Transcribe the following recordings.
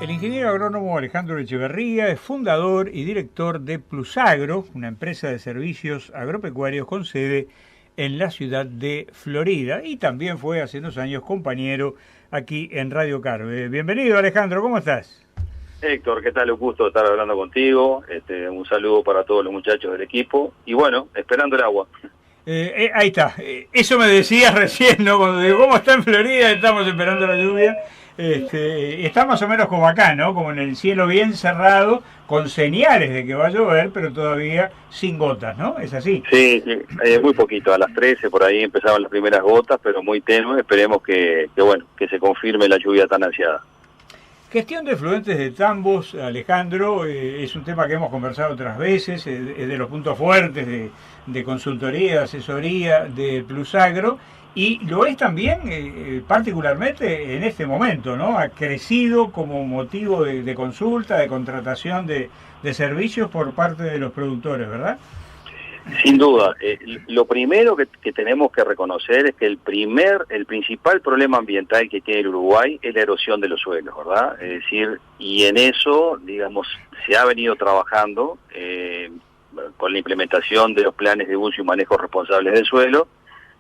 El ingeniero agrónomo Alejandro Echeverría es fundador y director de Plusagro, una empresa de servicios agropecuarios con sede en la ciudad de Florida, y también fue hace unos años compañero aquí en Radio Carve. Bienvenido, Alejandro, ¿cómo estás? Héctor, ¿qué tal? Un gusto estar hablando contigo. Un saludo para todos los muchachos del equipo. Y bueno, esperando el agua. Ahí está. Eso me decías recién, ¿no? Cuando digo, ¿cómo está en Florida? Estamos esperando la lluvia. Está más o menos como acá, ¿no? Como en el cielo bien cerrado, con señales de que va a llover, pero todavía sin gotas, ¿no? ¿Es así? Sí, muy poquito. A las 13 por ahí empezaban las primeras gotas, pero muy tenue. Esperemos que se confirme la lluvia tan ansiada. Gestión de efluentes de tambos, Alejandro, es un tema que hemos conversado otras veces, es de los puntos fuertes de consultoría, de asesoría de Plusagro, y lo es también particularmente en este momento, ¿no? Ha crecido como motivo de consulta, de contratación de servicios por parte de los productores, ¿verdad? Sin duda, lo primero que tenemos que reconocer es que el principal problema ambiental que tiene el Uruguay es la erosión de los suelos, ¿verdad? Es decir, y en eso, digamos, se ha venido trabajando con la implementación de los planes de uso y manejo responsables del suelo,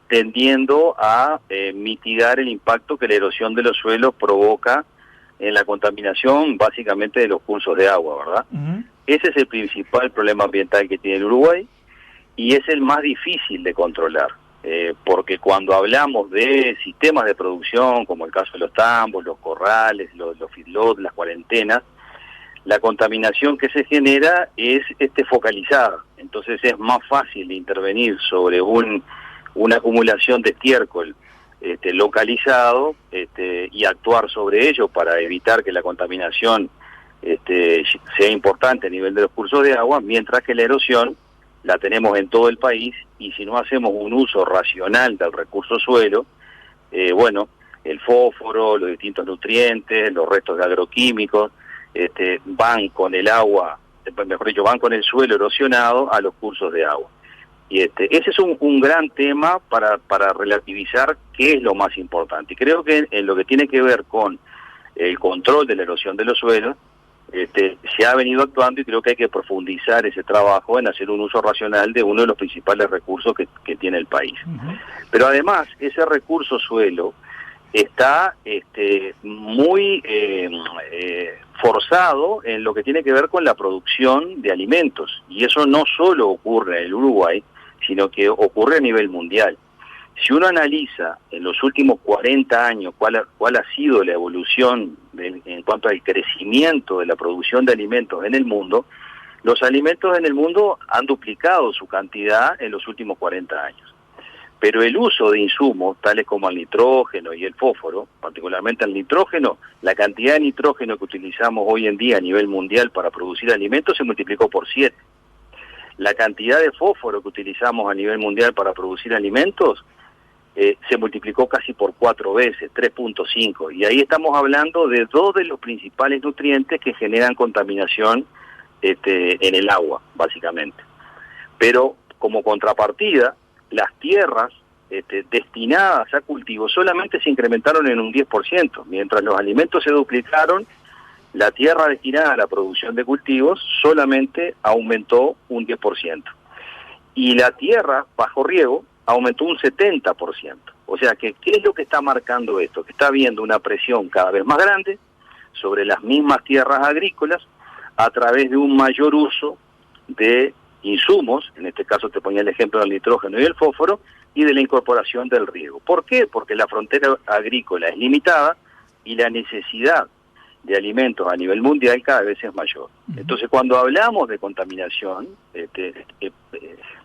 tendiendo a mitigar el impacto que la erosión de los suelos provoca en la contaminación básicamente de los cursos de agua, ¿verdad? Uh-huh. Ese es el principal problema ambiental que tiene el Uruguay. Y es el más difícil de controlar, porque cuando hablamos de sistemas de producción, como el caso de los tambos, los corrales, los feedlots, las cuarentenas, la contaminación que se genera es focalizada. Entonces es más fácil de intervenir sobre una acumulación de estiércol localizado y actuar sobre ello para evitar que la contaminación sea importante a nivel de los cursos de agua, mientras que la erosión la tenemos en todo el país, y si no hacemos un uso racional del recurso suelo, el fósforo, los distintos nutrientes, los restos de agroquímicos, van con el agua, mejor dicho, van con el suelo erosionado a los cursos de agua. Y ese es un gran tema para relativizar qué es lo más importante. Y creo que en lo que tiene que ver con el control de la erosión de los suelos, se ha venido actuando, y creo que hay que profundizar ese trabajo en hacer un uso racional de uno de los principales recursos que tiene el país. Uh-huh. Pero además, ese recurso suelo está muy forzado en lo que tiene que ver con la producción de alimentos, y eso no solo ocurre en el Uruguay, sino que ocurre a nivel mundial. Si uno analiza en los últimos 40 años cuál ha sido la evolución en cuanto al crecimiento de la producción de alimentos en el mundo, los alimentos en el mundo han duplicado su cantidad en los últimos 40 años. Pero el uso de insumos, tales como el nitrógeno y el fósforo, particularmente el nitrógeno, la cantidad de nitrógeno que utilizamos hoy en día a nivel mundial para producir alimentos se multiplicó por 7. La cantidad de fósforo que utilizamos a nivel mundial para producir alimentos se multiplicó casi por 4 veces, 3.5, y ahí estamos hablando de dos de los principales nutrientes que generan contaminación en el agua, básicamente. Pero como contrapartida, las tierras destinadas a cultivos solamente se incrementaron en un 10%, mientras los alimentos se duplicaron, la tierra destinada a la producción de cultivos solamente aumentó un 10%. Y la tierra bajo riego aumentó un 70%. O sea que, ¿qué es lo que está marcando esto? Que está habiendo una presión cada vez más grande sobre las mismas tierras agrícolas a través de un mayor uso de insumos, en este caso te ponía el ejemplo del nitrógeno y el fósforo, y de la incorporación del riego. ¿Por qué? Porque la frontera agrícola es limitada y la necesidad de alimentos a nivel mundial cada vez es mayor. Entonces, cuando hablamos de contaminación,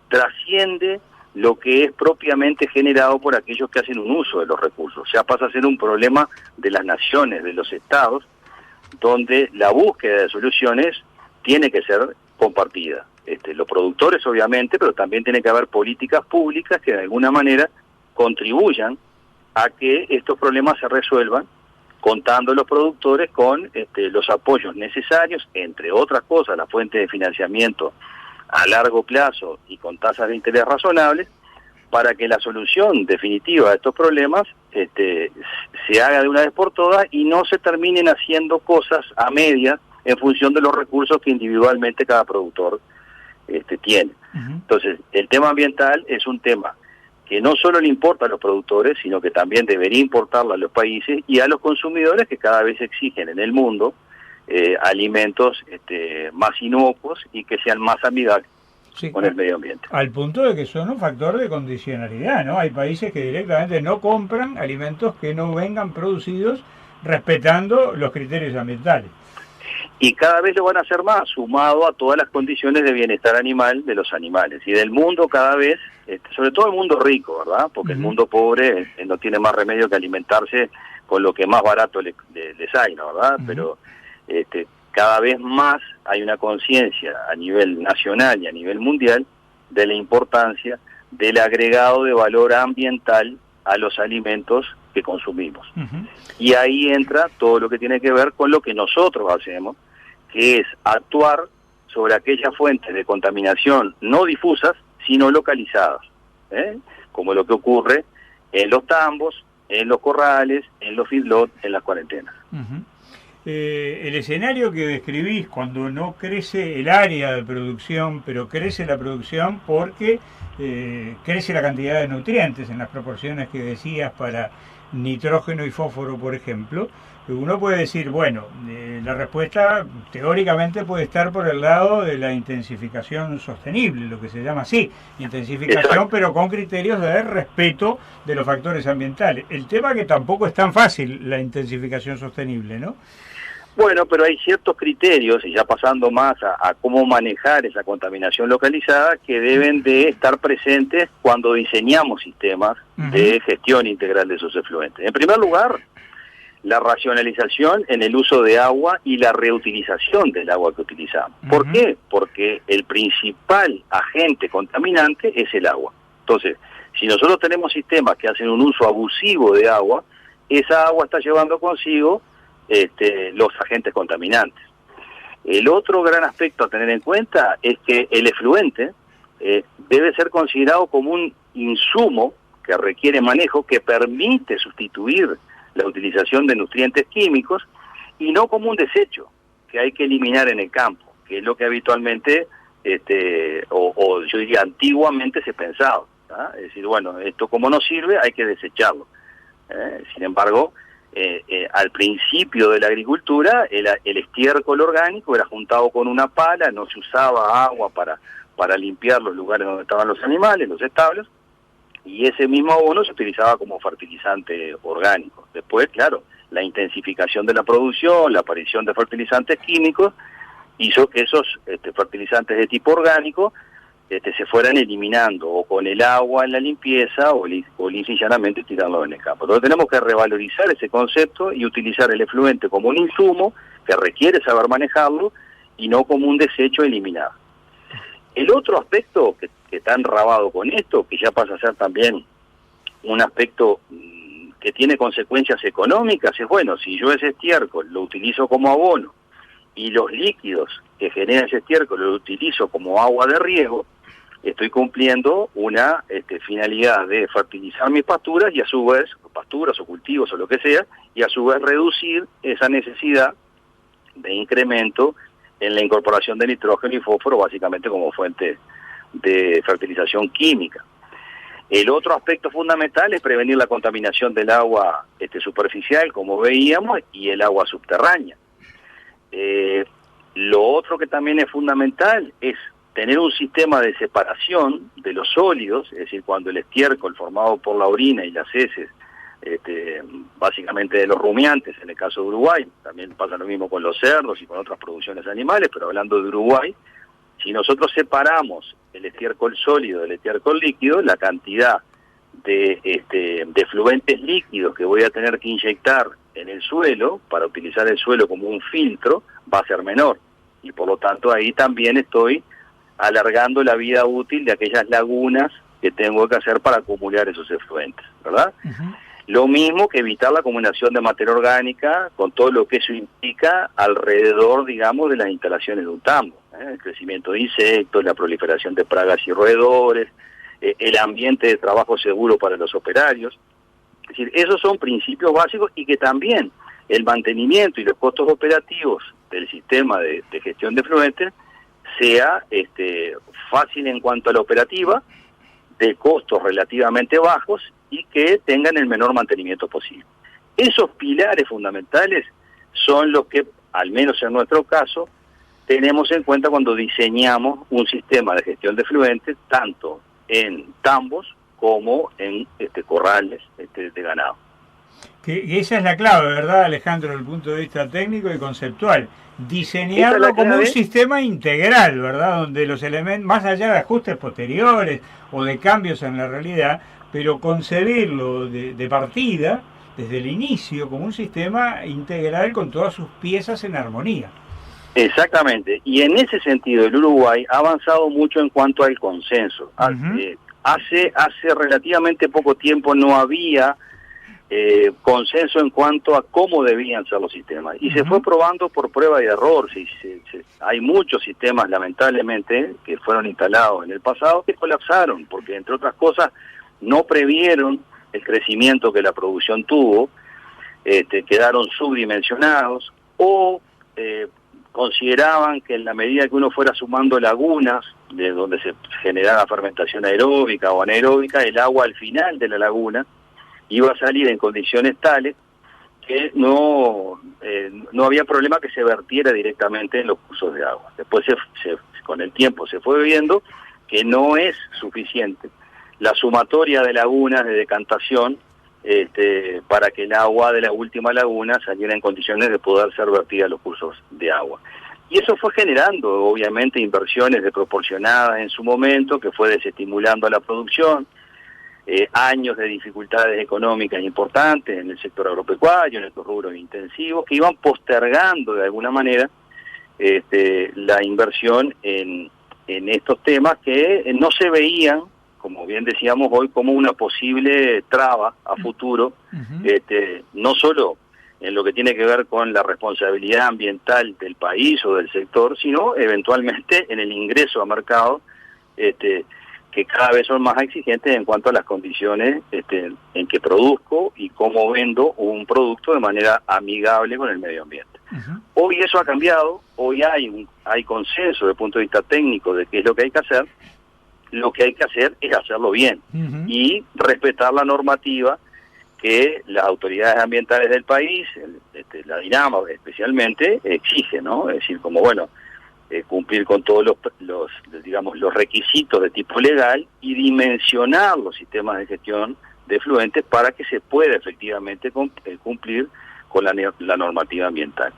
trasciende lo que es propiamente generado por aquellos que hacen un uso de los recursos. O sea, pasa a ser un problema de las naciones, de los estados, donde la búsqueda de soluciones tiene que ser compartida. Los productores, obviamente, pero también tiene que haber políticas públicas que de alguna manera contribuyan a que estos problemas se resuelvan, contando los productores con los apoyos necesarios, entre otras cosas, la fuente de financiamiento a largo plazo y con tasas de interés razonables, para que la solución definitiva de estos problemas se haga de una vez por todas y no se terminen haciendo cosas a medias en función de los recursos que individualmente cada productor tiene. Entonces, el tema ambiental es un tema que no solo le importa a los productores, sino que también debería importarle a los países y a los consumidores, que cada vez exigen en el mundo alimentos más inocuos y que sean más amigables con el medio ambiente. Al punto de que son un factor de condicionalidad, ¿no? Hay países que directamente no compran alimentos que no vengan producidos respetando los criterios ambientales. Y cada vez lo van a hacer más, sumado a todas las condiciones de bienestar animal de los animales. Y del mundo cada vez, sobre todo el mundo rico, ¿verdad? Porque el mundo pobre no tiene más remedio que alimentarse con lo que más barato les hay, ¿no? ¿Verdad? Pero cada vez más hay una conciencia a nivel nacional y a nivel mundial de la importancia del agregado de valor ambiental a los alimentos que consumimos. Y ahí entra todo lo que tiene que ver con lo que nosotros hacemos, que es actuar sobre aquellas fuentes de contaminación no difusas, sino localizadas, como lo que ocurre en los tambos, en los corrales, en los feedlots, en las cuarentenas. El escenario que describís cuando no crece el área de producción, pero crece la producción porque crece la cantidad de nutrientes en las proporciones que decías para nitrógeno y fósforo, por ejemplo, uno puede decir, bueno, la respuesta teóricamente puede estar por el lado de la intensificación sostenible, lo que se llama así, intensificación, exacto, pero con criterios de respeto de los factores ambientales. El tema que tampoco es tan fácil la intensificación sostenible, ¿no? Bueno, pero hay ciertos criterios, y ya pasando más a cómo manejar esa contaminación localizada, que deben de estar presentes cuando diseñamos sistemas de gestión integral de esos efluentes. En primer lugar, la racionalización en el uso de agua y la reutilización del agua que utilizamos. ¿Por qué? Porque el principal agente contaminante es el agua. Entonces, si nosotros tenemos sistemas que hacen un uso abusivo de agua, esa agua está llevando consigo los agentes contaminantes. El otro gran aspecto a tener en cuenta es que el efluente debe ser considerado como un insumo que requiere manejo, que permite sustituir la utilización de nutrientes químicos, y no como un desecho que hay que eliminar en el campo, que es lo que habitualmente, o yo diría antiguamente se pensaba, ¿tá? Es decir, bueno, esto como no sirve hay que desecharlo. Sin embargo, al principio de la agricultura, el estiércol orgánico era juntado con una pala, no se usaba agua para limpiar los lugares donde estaban los animales, los establos, y ese mismo abono se utilizaba como fertilizante orgánico. Después, claro, la intensificación de la producción, la aparición de fertilizantes químicos, hizo que esos fertilizantes de tipo orgánico se fueran eliminando, o con el agua en la limpieza, o lisa y llanamente tirarlo en el campo. Entonces tenemos que revalorizar ese concepto y utilizar el efluente como un insumo que requiere saber manejarlo, y no como un desecho eliminado. El otro aspecto que está enrabado con esto, que ya pasa a ser también un aspecto que tiene consecuencias económicas, es, bueno, si yo ese estiércol lo utilizo como abono y los líquidos que genera ese estiércol lo utilizo como agua de riego, estoy cumpliendo una finalidad de fertilizar mis pasturas, y a su vez, pasturas o cultivos o lo que sea, y a su vez reducir esa necesidad de incremento en la incorporación de nitrógeno y fósforo, básicamente como fuente de fertilización química. El otro aspecto fundamental es prevenir la contaminación del agua superficial, como veíamos, y el agua subterránea. Lo otro que también es fundamental es tener un sistema de separación de los sólidos, es decir, cuando el estiércol formado por la orina y las heces, básicamente de los rumiantes, en el caso de Uruguay, también pasa lo mismo con los cerdos y con otras producciones animales, pero hablando de Uruguay, si nosotros separamos el estiércol sólido del estiércol líquido, la cantidad de efluentes líquidos que voy a tener que inyectar en el suelo para utilizar el suelo como un filtro va a ser menor, y por lo tanto ahí también estoy alargando la vida útil de aquellas lagunas que tengo que hacer para acumular esos efluentes, ¿verdad? Lo mismo que evitar la acumulación de materia orgánica con todo lo que eso implica alrededor, digamos, de las instalaciones de un tambo, el crecimiento de insectos, la proliferación de pragas y roedores, el ambiente de trabajo seguro para los operarios. Es decir, esos son principios básicos y que también el mantenimiento y los costos operativos del sistema de gestión de efluentes sea fácil en cuanto a la operativa, de costos relativamente bajos y que tengan el menor mantenimiento posible. Esos pilares fundamentales son los que, al menos en nuestro caso, tenemos en cuenta cuando diseñamos un sistema de gestión de efluentes, tanto en tambos como en corrales de ganado. Que esa es la clave, ¿verdad, Alejandro, desde el punto de vista técnico y conceptual? Diseñarlo como un sistema integral, ¿verdad? Donde los elementos, más allá de ajustes posteriores o de cambios en la realidad, pero concebirlo de partida, desde el inicio, como un sistema integral con todas sus piezas en armonía. Exactamente, y en ese sentido el Uruguay ha avanzado mucho en cuanto al consenso. Hace relativamente poco tiempo no había consenso en cuanto a cómo debían ser los sistemas, y se fue probando por prueba y error. Hay muchos sistemas, lamentablemente, que fueron instalados en el pasado que colapsaron, porque entre otras cosas no previeron el crecimiento que la producción tuvo, quedaron subdimensionados, o consideraban que en la medida que uno fuera sumando lagunas, de donde se generaba fermentación aeróbica o anaeróbica, el agua al final de la laguna iba a salir en condiciones tales que no había problema que se vertiera directamente en los cursos de agua. Después con el tiempo se fue viendo que no es suficiente la sumatoria de lagunas de decantación para que el agua de la última laguna saliera en condiciones de poder ser vertida a los cursos de agua. Y eso fue generando, obviamente, inversiones desproporcionadas en su momento, que fue desestimulando a la producción, años de dificultades económicas importantes en el sector agropecuario, en estos rubros intensivos, que iban postergando de alguna manera la inversión en estos temas que no se veían, como bien decíamos hoy, como una posible traba a futuro, no solo en lo que tiene que ver con la responsabilidad ambiental del país o del sector, sino eventualmente en el ingreso a mercado, que cada vez son más exigentes en cuanto a las condiciones en que produzco y cómo vendo un producto de manera amigable con el medio ambiente. Hoy eso ha cambiado, hoy hay consenso desde el punto de vista técnico de qué es lo que hay que hacer. Lo que hay que hacer es hacerlo bien y respetar la normativa que las autoridades ambientales del país, la DINAMA especialmente, exige, ¿no? Es decir, como cumplir con todos los requisitos de tipo legal y dimensionar los sistemas de gestión de efluentes para que se pueda efectivamente cumplir con la normativa ambiental.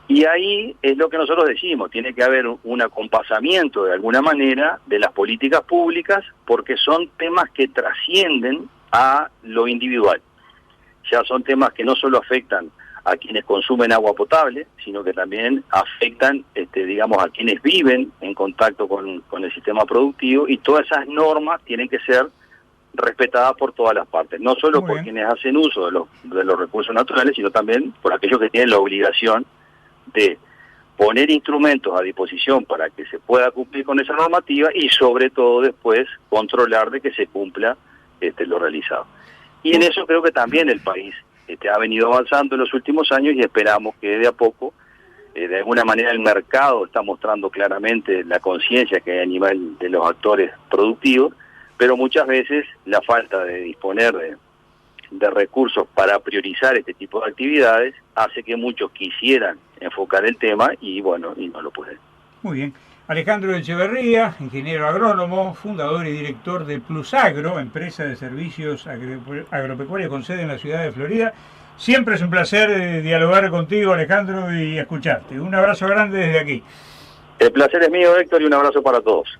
Y ahí es lo que nosotros decimos, tiene que haber un acompasamiento de alguna manera de las políticas públicas, porque son temas que trascienden a lo individual. Ya son temas que no solo afectan a quienes consumen agua potable, sino que también afectan, a quienes viven en contacto con el sistema productivo, y todas esas normas tienen que ser respetadas por todas las partes, no solo por quienes hacen uso de los recursos naturales, sino también por aquellos que tienen la obligación de poner instrumentos a disposición para que se pueda cumplir con esa normativa y sobre todo después controlar de que se cumpla lo realizado. Y en eso creo que también el país ha venido avanzando en los últimos años, y esperamos que de a poco, de alguna manera el mercado está mostrando claramente la conciencia que hay a nivel de los actores productivos, pero muchas veces la falta de disponer de recursos para priorizar este tipo de actividades hace que muchos quisieran enfocar el tema y no lo pueden. Muy bien. Alejandro Echeverría, ingeniero agrónomo, fundador y director de Plusagro, empresa de servicios agropecuarios con sede en la ciudad de Florida. Siempre es un placer dialogar contigo, Alejandro, y escucharte. Un abrazo grande desde aquí. El placer es mío, Héctor, y un abrazo para todos.